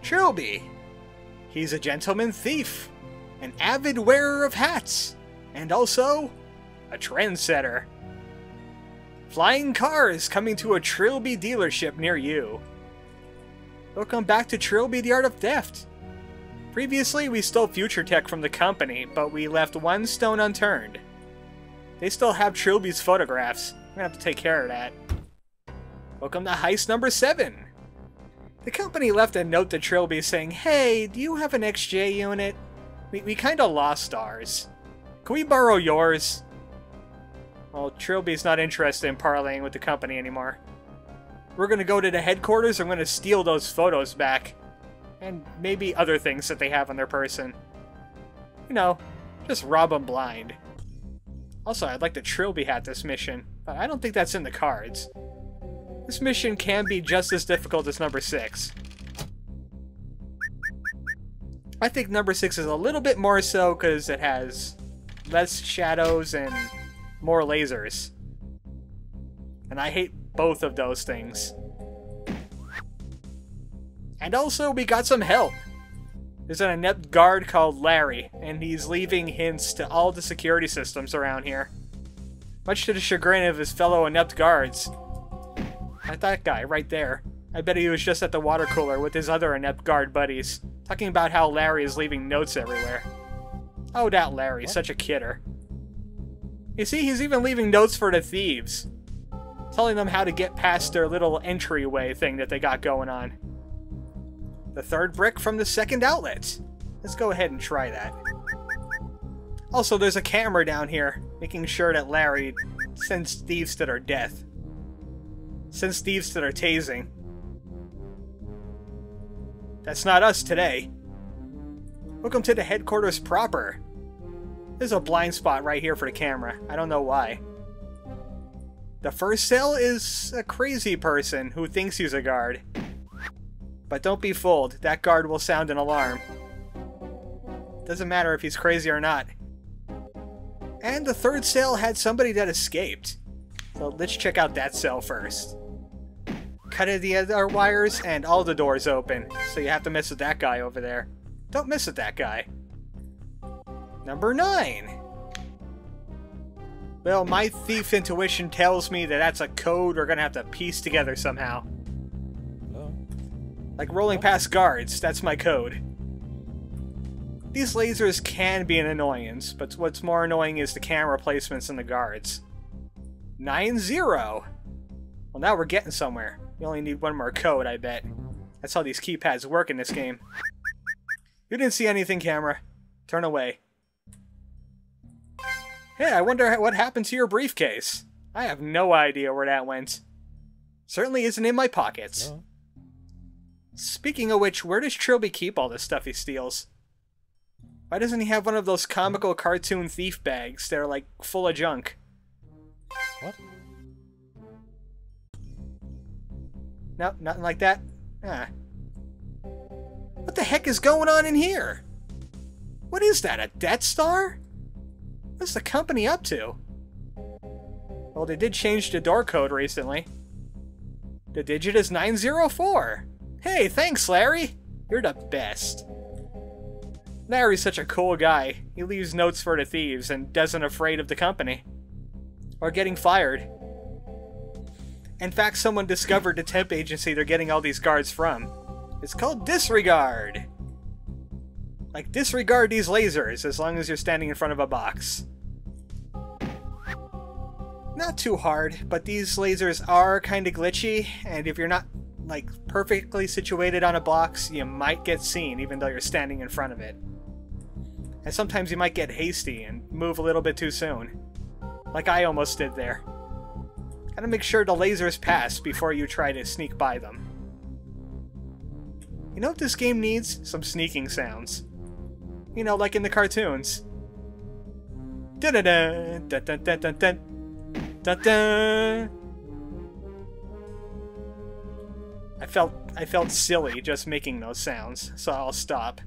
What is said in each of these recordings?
Trilby. He's a gentleman thief, an avid wearer of hats, and also a trendsetter. Flying cars coming to a Trilby dealership near you. Welcome back to Trilby the Art of Theft. Previously, we stole future tech from the company, but we left one stone unturned. They still have Trilby's photographs. We're gonna have to take care of that. Welcome to heist number 7. The company left a note to Trilby saying, "Hey, do you have an XJ unit? We kinda lost ours. Can we borrow yours?" Well, Trilby's not interested in parlaying with the company anymore. We're gonna go to the headquarters, I'm gonna steal those photos back. And maybe other things that they have on their person. You know, just rob them blind. Also, I'd like to Trilby hat this mission, but I don't think that's in the cards. This mission can be just as difficult as number 6. I think number 6 is a little bit more so because it has less shadows and more lasers. And I hate both of those things. And also, we got some help. There's an inept guard called Larry, and he's leaving hints to all the security systems around here. Much to the chagrin of his fellow inept guards. Like that guy right there. I bet he was just at the water cooler with his other inept guard buddies, talking about how Larry is leaving notes everywhere. Oh, that Larry, such a kidder. You see, he's even leaving notes for the thieves, telling them how to get past their little entryway thing that they got going on. The third brick from the second outlet. Let's go ahead and try that. Also, there's a camera down here, making sure that Larry sends thieves to their death. Sends thieves to their tasing. That's not us today. Welcome to the headquarters proper. There's a blind spot right here for the camera. I don't know why. The first cell is a crazy person who thinks he's a guard. But don't be fooled, that guard will sound an alarm. Doesn't matter if he's crazy or not. And the third cell had somebody that escaped. So let's check out that cell first. Cut the other wires and all the doors open. So you have to mess with that guy over there. Don't mess with that guy. Number 9. Well, my thief intuition tells me that that's a code we're gonna have to piece together somehow. Like rolling past guards, that's my code. These lasers can be an annoyance, but what's more annoying is the camera placements and the guards. 9-0! Well, now we're getting somewhere. We only need one more code, I bet. That's how these keypads work in this game. You didn't see anything, camera. Turn away. Hey, I wonder what happened to your briefcase. I have no idea where that went. Certainly isn't in my pockets. No. Speaking of which, where does Trilby keep all this stuff he steals? Why doesn't he have one of those comical cartoon thief bags that are like full of junk? What? No, nothing like that? Ah. What the heck is going on in here? What is that, a Death Star? What's the company up to? Well, they did change the door code recently. The digit is 904. Hey, thanks, Larry! You're the best. Larry's such a cool guy. He leaves notes for the thieves and doesn't afraid of the company. Or getting fired. In fact, someone discovered the temp agency they're getting all these guards from. It's called Disregard. Like, disregard these lasers as long as you're standing in front of a box. Not too hard, but these lasers are kinda glitchy, and if you're not like perfectly situated on a box, you might get seen even though you're standing in front of it. And sometimes you might get hasty and move a little bit too soon. Like I almost did there. Gotta make sure the lasers pass before you try to sneak by them. You know what this game needs? Some sneaking sounds. You know, like in the cartoons. Da-da-da, da-da-da-da-da, da-da. I felt silly just making those sounds, so I'll stop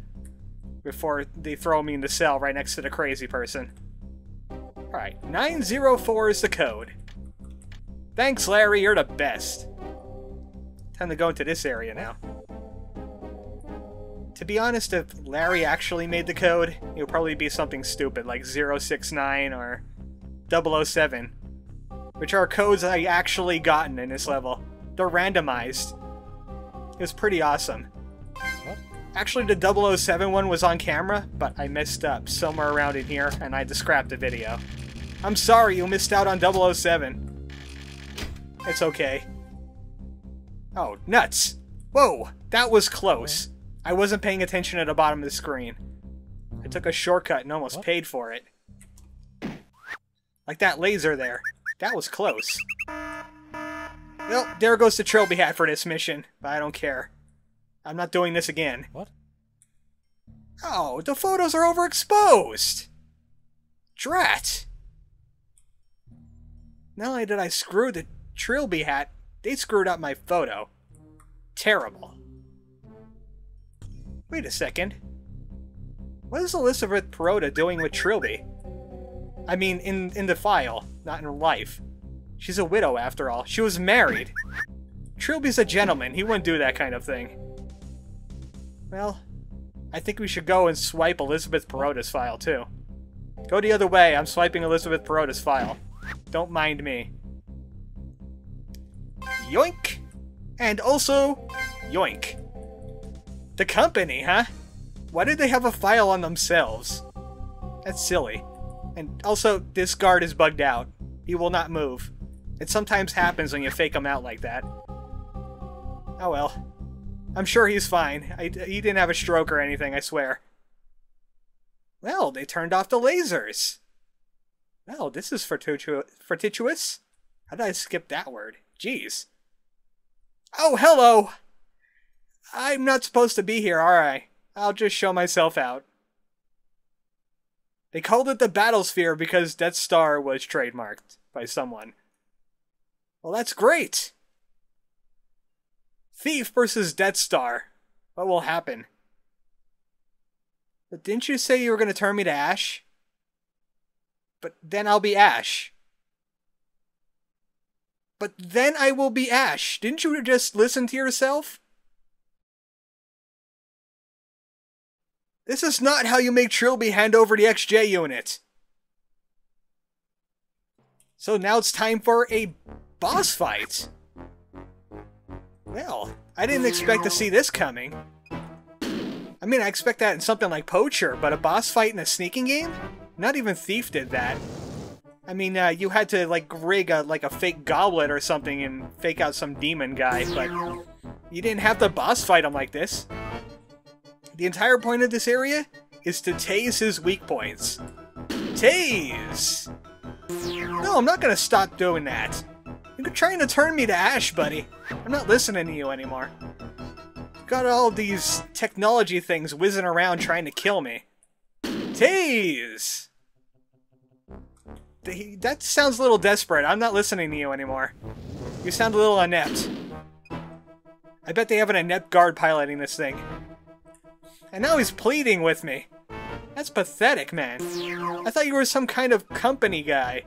before they throw me in the cell right next to the crazy person. Alright, 904 is the code. Thanks, Larry, you're the best. Time to go into this area now. To be honest, if Larry actually made the code, it would probably be something stupid like 069 or 007, which are codes I actually gotten in this level. They're randomized. It was pretty awesome. What? Actually, the 007 one was on camera, but I messed up somewhere around in here, and I had to scrap the video. I'm sorry you missed out on 007. It's okay. Oh, nuts! Whoa, that was close. I wasn't paying attention at the bottom of the screen. I took a shortcut and almost paid for it. Like that laser there. That was close. Well, there goes the Trilby hat for this mission, but I don't care. I'm not doing this again. What? Oh, the photos are overexposed! Drat! Not only did I screw the Trilby hat, they screwed up my photo. Terrible. Wait a second. What is Elizabeth Perota doing with Trilby? I mean, in the file, not in life. She's a widow, after all. She was married. Trilby's a gentleman. He wouldn't do that kind of thing. Well, I think we should go and swipe Elizabeth Perota's file, too. Go the other way. I'm swiping Elizabeth Perota's file. Don't mind me. Yoink! And also, yoink. The company, huh? Why did they have a file on themselves? That's silly. And also, this guard is bugged out. He will not move. It sometimes happens when you fake him out like that. Oh well. I'm sure he's fine. He didn't have a stroke or anything, I swear. Well, they turned off the lasers. Well, this is fortuitous. How did I skip that word? Jeez. Oh, hello! I'm not supposed to be here, are I? I'll just show myself out. They called it the Battlesphere because Death Star was trademarked by someone. Well, that's great! Thief versus Death Star. What will happen? But didn't you say you were going to turn me to Ash? But then I'll be Ash. But then I will be Ash. Didn't you just listen to yourself? This is not how you make Trilby hand over the XJ unit. So now it's time for a boss fight. Well, I didn't expect to see this coming. I mean, I expect that in something like Poacher, but a boss fight in a sneaking game? Not even Thief did that. I mean, you had to, like, rig a fake goblet or something and fake out some demon guy, but you didn't have to boss fight him like this. The entire point of this area is to tase his weak points. Tase! No, I'm not gonna stop doing that. You're trying to turn me to Ash, buddy. I'm not listening to you anymore. Got all these technology things whizzing around trying to kill me. Tase! That sounds a little desperate. I'm not listening to you anymore. You sound a little inept. I bet they have an inept guard piloting this thing. And now he's pleading with me. That's pathetic, man. I thought you were some kind of company guy.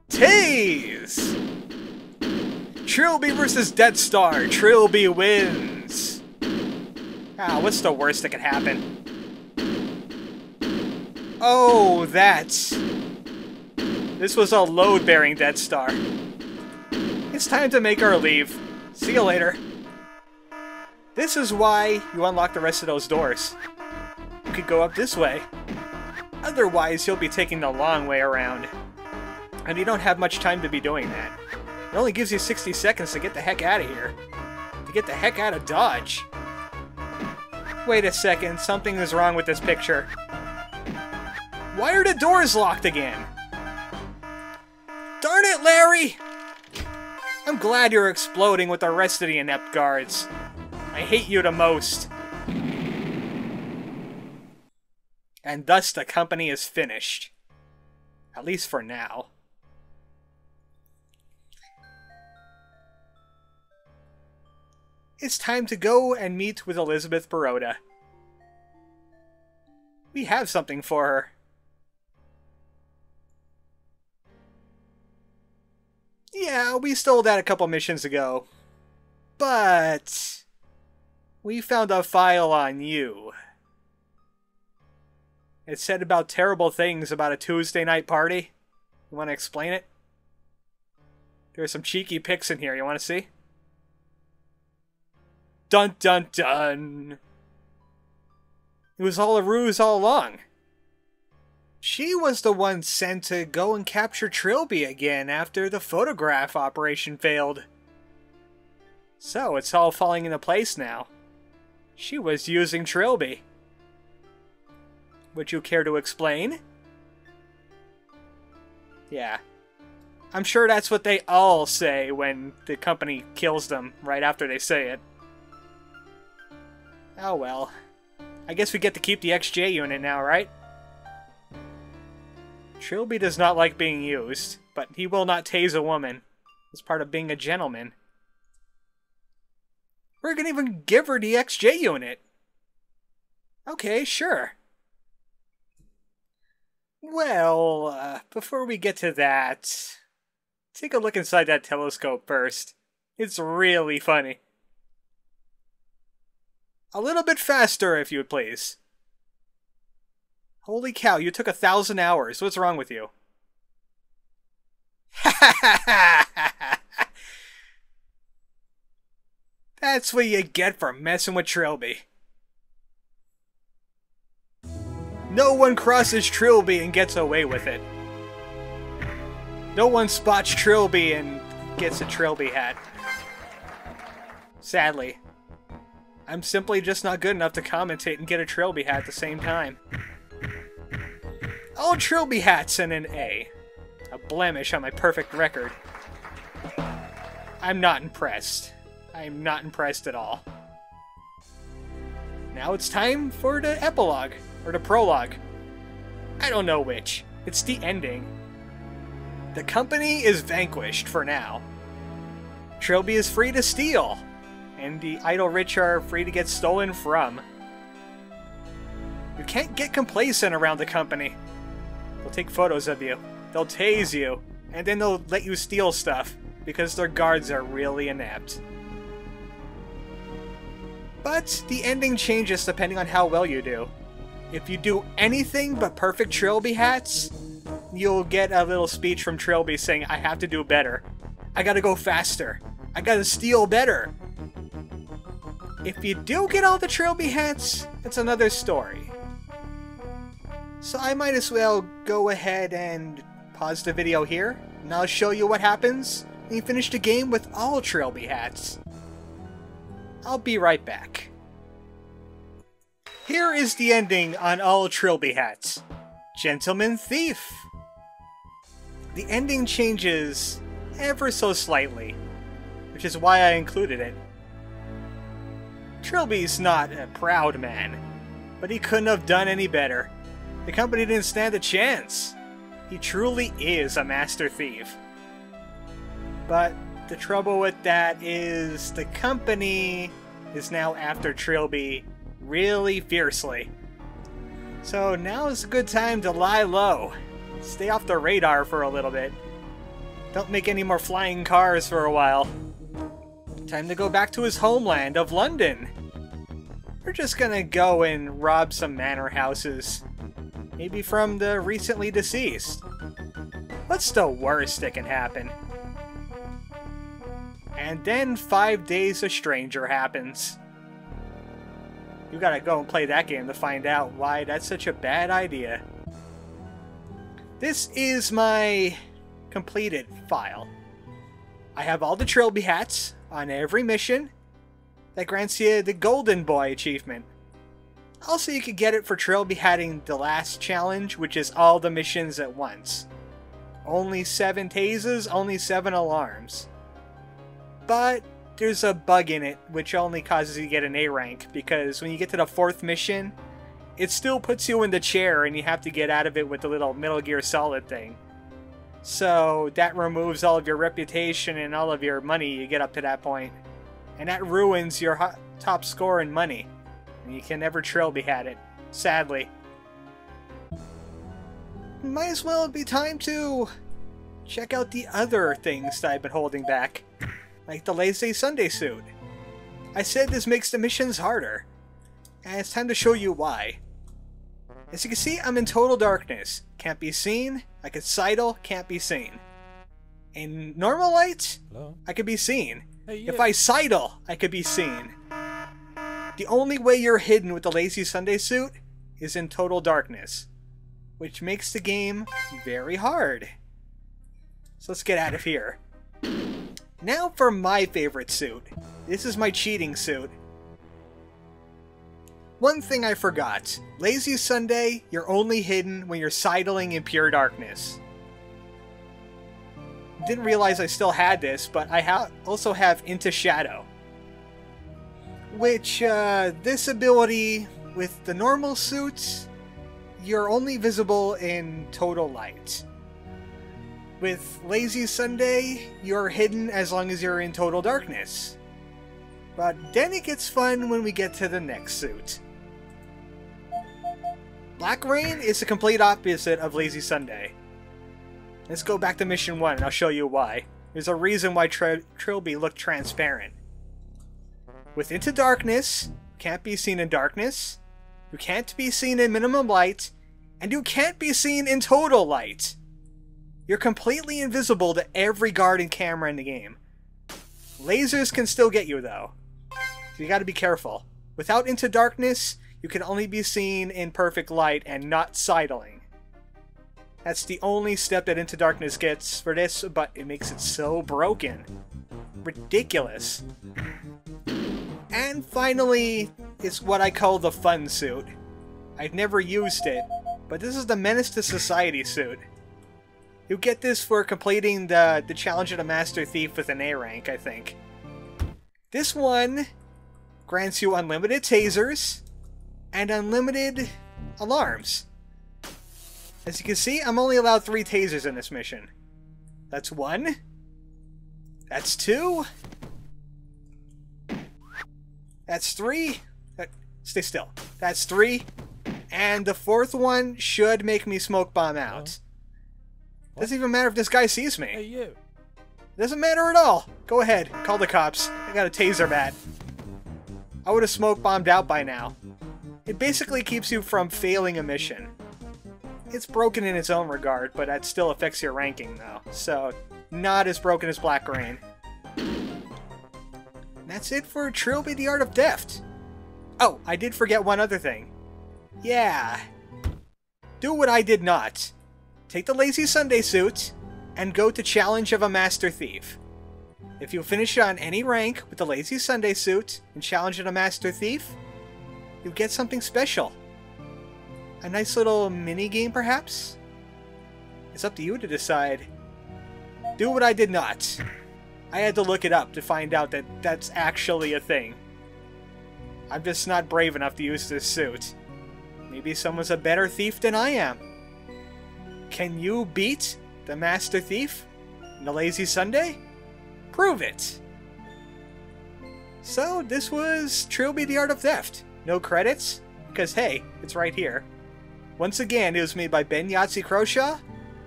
Tase! Trilby versus Death Star. Trilby wins. Ah, what's the worst that could happen? Oh, that's... This was a load-bearing Death Star. It's time to make our leave. See you later. This is why you unlock the rest of those doors. You could go up this way. Otherwise, you'll be taking the long way around. And you don't have much time to be doing that. It only gives you 60 seconds to get the heck out of here. To get the heck out of Dodge. Wait a second, something is wrong with this picture. Why are the doors locked again? Darn it, Larry! I'm glad you're exploding with the rest of the inept guards. I hate you the most. And thus the company is finished. At least for now. It's time to go and meet with Elizabeth Perota. We have something for her. Yeah, we stole that a couple missions ago. But... We found a file on you. It said about terrible things about a Tuesday night party. You want to explain it? There's some cheeky pics in here. You want to see? Dun dun dun! It was all a ruse all along. She was the one sent to go and capture Trilby again after the photograph operation failed. So it's all falling into place now. She was using Trilby. Would you care to explain? Yeah. I'm sure that's what they all say when the company kills them right after they say it. Oh well. I guess we get to keep the XJ unit now, right? Trilby does not like being used, but he will not tase a woman. It's part of being a gentleman. We're gonna even give her the XJ unit. Okay, sure. Well, before we get to that, take a look inside that telescope first. It's really funny. A little bit faster, if you would please. Holy cow, you took 1,000 hours. What's wrong with you? That's what you get for messing with Trilby. No one crosses Trilby and gets away with it. No one spots Trilby and gets a Trilby hat. Sadly. I'm simply just not good enough to commentate and get a Trilby hat at the same time. All Trilby hats and an A. A blemish on my perfect record. I'm not impressed. I'm not impressed at all. Now it's time for the epilogue. Or the prologue. I don't know which. It's the ending. The company is vanquished for now. Trilby is free to steal. And the idle rich are free to get stolen from. You can't get complacent around the company. They'll take photos of you. They'll tase you. And then they'll let you steal stuff. Because their guards are really inept. But the ending changes depending on how well you do. If you do anything but perfect Trilby hats, you'll get a little speech from Trilby saying, I have to do better. I gotta go faster. I gotta steal better. If you do get all the Trilby hats, it's another story. So I might as well go ahead and pause the video here, and I'll show you what happens when you finish the game with all Trilby hats. I'll be right back. Here is the ending on all Trilby hats. Gentleman Thief. The ending changes ever so slightly, which is why I included it. Trilby's not a proud man, but he couldn't have done any better. The company didn't stand a chance. He truly is a master thief. But the trouble with that is the company is now after Trilby really fiercely. So now is a good time to lie low. Stay off the radar for a little bit. Don't make any more flying cars for a while. Time to go back to his homeland of London. We're just gonna go and rob some manor houses. Maybe from the recently deceased. What's the worst that can happen? And then 5 Days a Stranger happens. You gotta go and play that game to find out why that's such a bad idea. This is my completed file. I have all the Trilby hats on every mission. That grants you the Golden Boy achievement. Also, you could get it for Trilby hatting the last challenge, which is all the missions at once. Only 7 tases, only 7 alarms. But there's a bug in it, which only causes you to get an A rank, because when you get to the 4th mission, it still puts you in the chair and you have to get out of it with the little Metal Gear Solid thing. So that removes all of your reputation and all of your money you get up to that point. And that ruins your top score in money. And you can never Trilby hat it, sadly. Might as well be time to check out the other things that I've been holding back. Like the Lazy Sunday suit. I said this makes the missions harder. And it's time to show you why. As you can see, I'm in total darkness. Can't be seen. I could sidle, can't be seen. In normal light, I could be seen. If I sidle, I could be seen. The only way you're hidden with the Lazy Sunday suit is in total darkness, which makes the game very hard. So let's get out of here. Now for my favorite suit. This is my cheating suit. One thing I forgot. Lazy Sunday, you're only hidden when you're sidling in pure darkness. Didn't realize I still had this, but I also have Into Shadow. Which, this ability with the normal suits, you're only visible in total light. With Lazy Sunday, you're hidden as long as you're in total darkness. But then it gets fun when we get to the next suit. Black Rain is the complete opposite of Lazy Sunday. Let's go back to Mission 1 and I'll show you why. There's a reason why Trilby looked transparent. With Into Darkness, can't be seen in darkness, you can't be seen in minimum light, and you can't be seen in total light. You're completely invisible to every guard and camera in the game. Lasers can still get you though, so you gotta be careful. Without Into Darkness, you can only be seen in perfect light and not sidling. That's the only step that Into Darkness gets for this, but it makes it so broken. Ridiculous. And finally, it's what I call the fun suit. I've never used it, but this is the Menace to Society suit. You get this for completing the challenge of the Master Thief with an A rank, I think. This one grants you unlimited tasers and unlimited alarms. As you can see, I'm only allowed 3 tasers in this mission. That's 1. That's 2. That's 3. Stay still. That's 3. And the 4th one should make me smoke bomb out. Doesn't even matter if this guy sees me. Hey, you. Doesn't matter at all. Go ahead. Call the cops. I got a taser bat. I would have smoke bombed out by now. It basically keeps you from failing a mission. It's broken in its own regard, but that still affects your ranking though. So, not as broken as Black Rain. And that's it for Trilby the Art of Theft. Oh, I did forget one other thing. Yeah. Do what I did not. Take the Lazy Sunday suit and go to Challenge of a Master Thief. If you finish on any rank with the Lazy Sunday suit and Challenge of a Master Thief, you get something special. A nice little mini-game, perhaps? It's up to you to decide. Do what I did not. I had to look it up to find out that that's actually a thing. I'm just not brave enough to use this suit. Maybe someone's a better thief than I am. Can you beat the Master Thief in the Lazy Sunday? Prove it! So, this was Trilby the Art of Theft. No credits, because hey, it's right here. Once again, it was made by Ben Yahtzee Croshaw,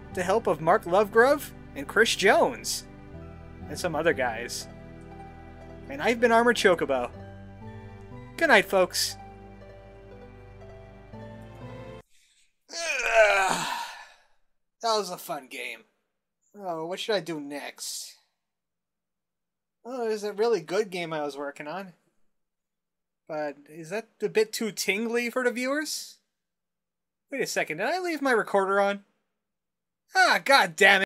with the help of Mark Lovegrove and Chris Jones, and some other guys. And I've been ArmoredChocobo. Good night, folks. That was a fun game. Oh, what should I do next? Oh, there's a really good game I was working on. But is that a bit too tingly for the viewers? Wait a second, did I leave my recorder on? Ah, god damn it!